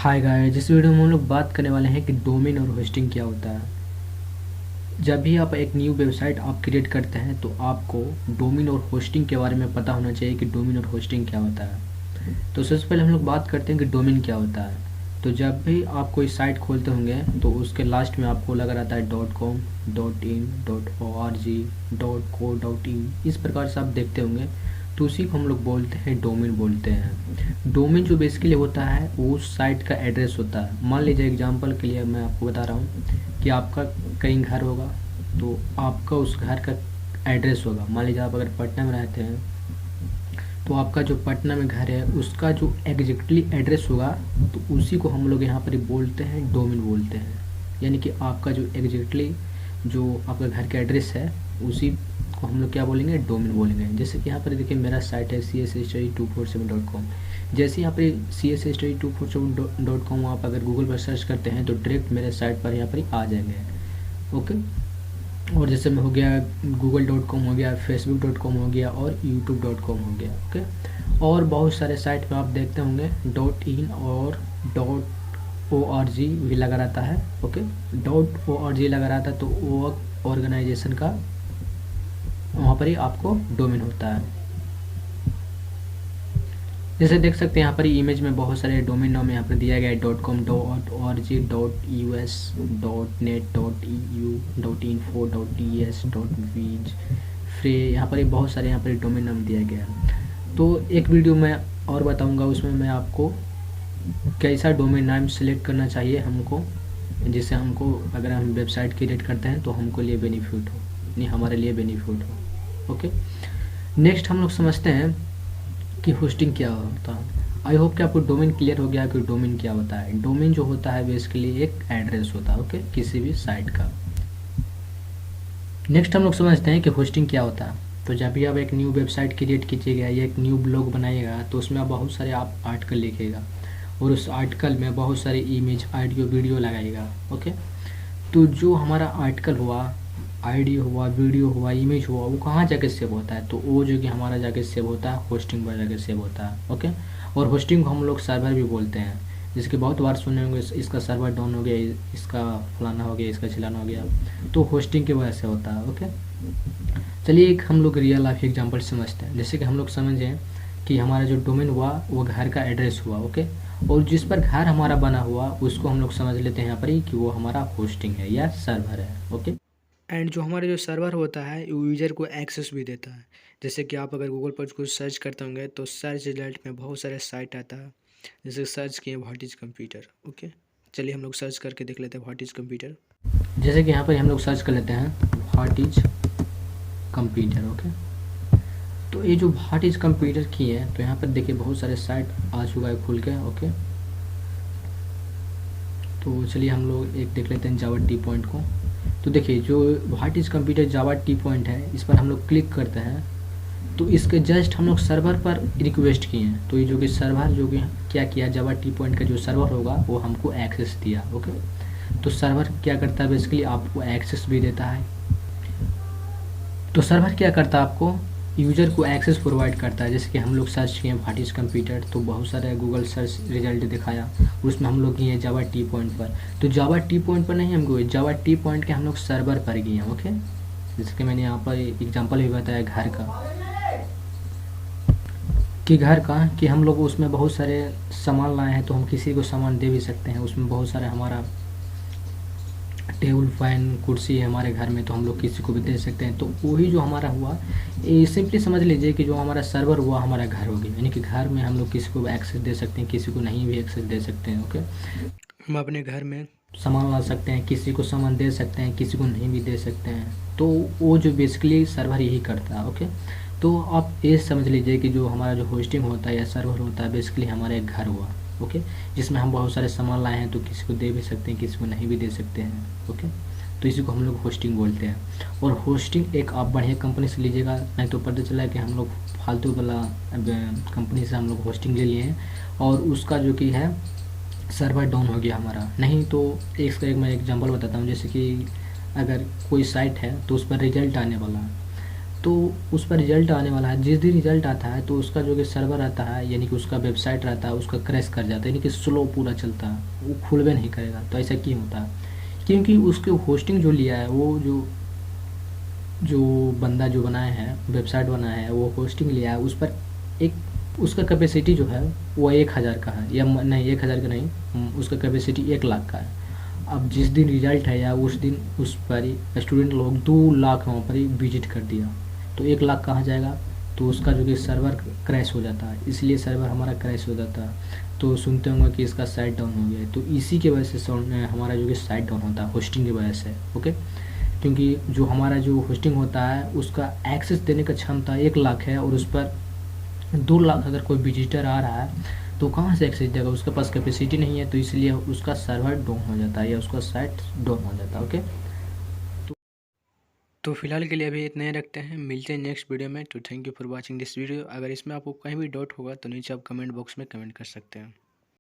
Hi guys, जिस video में हम लोग बात करने वाले हैं कि डोमेन और होस्टिंग क्या होता है। जब भी आप एक न्यू वेबसाइट आप क्रिएट करते हैं तो आपको डोमेन और होस्टिंग के बारे में पता होना चाहिए कि डोमेन और होस्टिंग क्या होता है। तो सबसे पहले हम लोग बात करते हैं कि डोमेन क्या होता है। तो जब भी आप कोई साइट खोलते होंगे तो उसके लास्ट में आपको लगा रहता है .com, .in, .org, .co.in, इस प्रकार से आप देखते होंगे। तो उसी को हम लोग बोलते हैं डोमेन बोलते हैं। डोमेन जो बेसिकली होता है वो उस साइट का एड्रेस होता है। मान लीजिए एग्जांपल के लिए मैं आपको बता रहा हूँ कि आपका कहीं घर होगा, तो आपका उस घर का एड्रेस होगा। मान लीजिए आप अगर पटना में रहते हैं तो आपका जो पटना में घर है उसका जो एग्जैक्टली एड्रेस होगा तो उसी को हम लोग यहाँ पर बोलते हैं डोमेन बोलते हैं। यानी कि आपका जो एग्जैक्टली जो आपका घर का एड्रेस है उसी को हम लोग क्या बोलेंगे, डोमेन बोलेंगे। जैसे कि यहाँ पर देखिए मेरा साइट है CSSstudy247.com। जैसे यहाँ पर CSSstudy247.com आप अगर गूगल पर सर्च करते हैं तो डायरेक्ट मेरे साइट पर यहाँ पर आ जाएंगे। ओके। और जैसे में हो गया google.com हो गया, facebook.com हो गया और youtube.com हो गया। ओके। और बहुत सारे साइट में आप देखते होंगे .in और .org भी लगा रहता है। ओके। .org लगा रहता है तो वो ऑर्गेनाइजेशन का वहाँ पर ही आपको डोमेन होता है। जैसे देख सकते हैं यहाँ पर इमेज में बहुत सारे डोमेन नाम यहाँ पर दिया गया है .com, .org, .us, .net, .eu, .info, .es, .viz, फ्रे, यहाँ पर बहुत सारे यहाँ पर डोमेन नाम दिया गया है। तो एक वीडियो में और बताऊंगा, उसमें मैं आपको कैसा डोमेन नाम सेलेक्ट करना चाहिए हमको, जिससे हमको अगर हम वेबसाइट क्रिएट करते हैं तो हमको लिए बेनिफिट हो, नहीं हमारे लिए बेनिफिट हो। ओके। नेक्स्ट हम लोग समझते हैं कि होस्टिंग क्या होता है। आई होप कि आपको डोमेन क्लियर हो गया कि डोमेन क्या होता है। डोमेन जो होता है बेसिकली एक एड्रेस होता है, ओके, किसी भी साइट का। नेक्स्ट हम लोग समझते हैं कि होस्टिंग क्या होता है। तो जब भी आप एक न्यू वेबसाइट क्रिएट कीजिएगा या एक न्यू ब्लॉग बनाइएगा तो उसमें आप बहुत सारे आप आर्टिकल लिखिएगा और उस आर्टिकल में बहुत सारे इमेज, ऑडियो, वीडियो लगाइएगा। ओके। तो जो हमारा आर्टिकल हुआ, ऑडियो हुआ, वीडियो हुआ, इमेज हुआ, वो कहाँ जाके सेव होता है, तो वो जो कि हमारा जाके सेव होता है होस्टिंग पर जाके सेव होता है। ओके। और होस्टिंग को हम लोग सर्वर भी बोलते हैं, जिसके बहुत बार सुने होंगे इसका सर्वर डाउन हो गया, इसका फलाना हो गया, इसका चिलाना हो गया, तो होस्टिंग की वजह से होता है। ओके। चलिए एक हम लोग रियल लाइफ एग्जाम्पल समझते हैं। जैसे कि हम लोग समझें कि हमारा जो डोमेन हुआ वो घर का एड्रेस हुआ। ओके। और जिस पर घर हमारा बना हुआ उसको हम लोग समझ लेते हैं यहाँ पर ही कि वो हमारा होस्टिंग है या सर्वर है। ओके। एंड जो हमारा जो सर्वर होता है वो यूज़र को एक्सेस भी देता है। जैसे कि आप अगर गूगल पर कुछ सर्च करते होंगे तो सर्च रिजल्ट में बहुत सारे साइट आता है। जैसे सर्च किए व्हाट इज़ कंप्यूटर। ओके। चलिए हम लोग सर्च करके देख लेते हैं व्हाट इज़ कंप्यूटर। जैसे कि यहाँ पर हम लोग सर्च कर लेते हैं व्हाट इज़ कंप्यूटर। ओके। तो ये जो व्हाट इज़ कंप्यूटर की है तो यहाँ पर देखिए बहुत सारे साइट आ चुका है खुल के। ओके। तो चलिए हम लोग एक देख लेते हैं जावा टी पॉइंट को। तो देखिए जो what is computer Java T point है, इस पर हम लोग क्लिक करते हैं तो इसके जस्ट हम लोग सर्वर पर रिक्वेस्ट किए हैं। तो ये जो कि सर्वर जो कि क्या किया, जावा टी पॉइंट का जो सर्वर होगा वो हमको एक्सेस दिया। ओके। तो सर्वर क्या करता है, बेसिकली आपको एक्सेस भी देता है। तो सर्वर क्या करता है, आपको यूज़र को एक्सेस प्रोवाइड करता है। जैसे कि हम लोग सर्च किए व्हाट इज़ कंप्यूटर तो बहुत सारे गूगल सर्च रिजल्ट दिखाया, उसमें हम लोग गए जावा टी पॉइंट पर। तो जावा टी पॉइंट पर नहीं हम गए, जावा टी पॉइंट के हम लोग सर्वर पर गए हैं। ओके। जैसे कि मैंने यहाँ पर एग्जांपल भी बताया घर का कि हम लोग उसमें बहुत सारे सामान लाए हैं तो हम किसी को सामान दे भी सकते हैं। उसमें बहुत सारे हमारा टेबल, फैन, कुर्सी है हमारे घर में तो हम लोग किसी को भी दे सकते हैं। तो वही जो हमारा हुआ, ये सिंपली समझ लीजिए कि जो हमारा सर्वर हुआ हमारा घर हो गया। यानी कि घर में हम लोग किसी को भी एक्सेस दे सकते हैं, किसी को नहीं भी एक्सेस दे सकते हैं। ओके। हम अपने घर में सामान ला सकते हैं, किसी को सामान दे सकते हैं, किसी को नहीं भी दे सकते हैं। तो वो जो बेसिकली सर्वर यही करता है। ओके। तो आप ये समझ लीजिए कि जो हमारा जो होस्टिंग होता है या सर्वर होता है बेसिकली हमारा एक घर हुआ। ओके। जिसमें हम बहुत सारे सामान लाए हैं तो किसी को दे भी सकते हैं, किसी को नहीं भी दे सकते हैं। ओके। तो इसी को हम लोग होस्टिंग बोलते हैं। और होस्टिंग एक आप बढ़िया कंपनी से लीजिएगा, नहीं तो पता चला कि हम लोग फालतू वाला कंपनी से हम लोग होस्टिंग ले लिए हैं और उसका जो कि है सर्वर डाउन हो गया हमारा। नहीं तो इसका एक मैं एग्जांपल बताता हूँ। जैसे कि अगर कोई साइट है तो उस पर रिजल्ट आने वाला है तो उस पर रिजल्ट आने वाला है। जिस दिन रिजल्ट आता है तो उसका जो कि सर्वर आता है, यानी कि उसका वेबसाइट रहता है, उसका क्रैश कर जाता है, यानी कि स्लो पूरा चलता है, वो खुलबे नहीं करेगा। तो ऐसा क्यों होता है? क्योंकि उसके होस्टिंग जो लिया है, वो जो जो बंदा जो बनाया है, वेबसाइट बनाया है, वो होस्टिंग लिया है, उस पर एक उसका कैपेसिटी जो है वो 1000 का है, या नहीं 1000 का नहीं, उसका कैपेसिटी 1 लाख का है। अब जिस दिन रिजल्ट है या उस दिन उस पर ही स्टूडेंट लोग 2 लाख वहाँ पर ही विजिट कर दिया, तो 1 लाख कहाँ जाएगा? तो उसका जो कि सर्वर क्रैश हो जाता है, इसलिए सर्वर हमारा क्रैश हो जाता है। तो सुनते होंगे कि इसका साइट डाउन हो गया है, तो इसी के वजह से हमारा जो कि साइट डाउन होता है होस्टिंग की वजह से। ओके, क्योंकि जो हमारा जो होस्टिंग होता है उसका एक्सेस देने का क्षमता 1 लाख है, और उस पर 2 लाख अगर कोई विजिटर आ रहा है तो कहाँ से एक्सेस देगा? उसके पास कैपेसिटी नहीं है, तो इसलिए उसका सर्वर डाउन हो जाता है या उसका साइट डाउन हो जाता है। ओके, तो फिलहाल के लिए अभी इतना ही रखते हैं, मिलते हैं नेक्स्ट वीडियो में। तो thank you for watching this video. अगर इसमें आपको कहीं भी डाउट होगा तो नीचे आप कमेंट बॉक्स में कमेंट कर सकते हैं।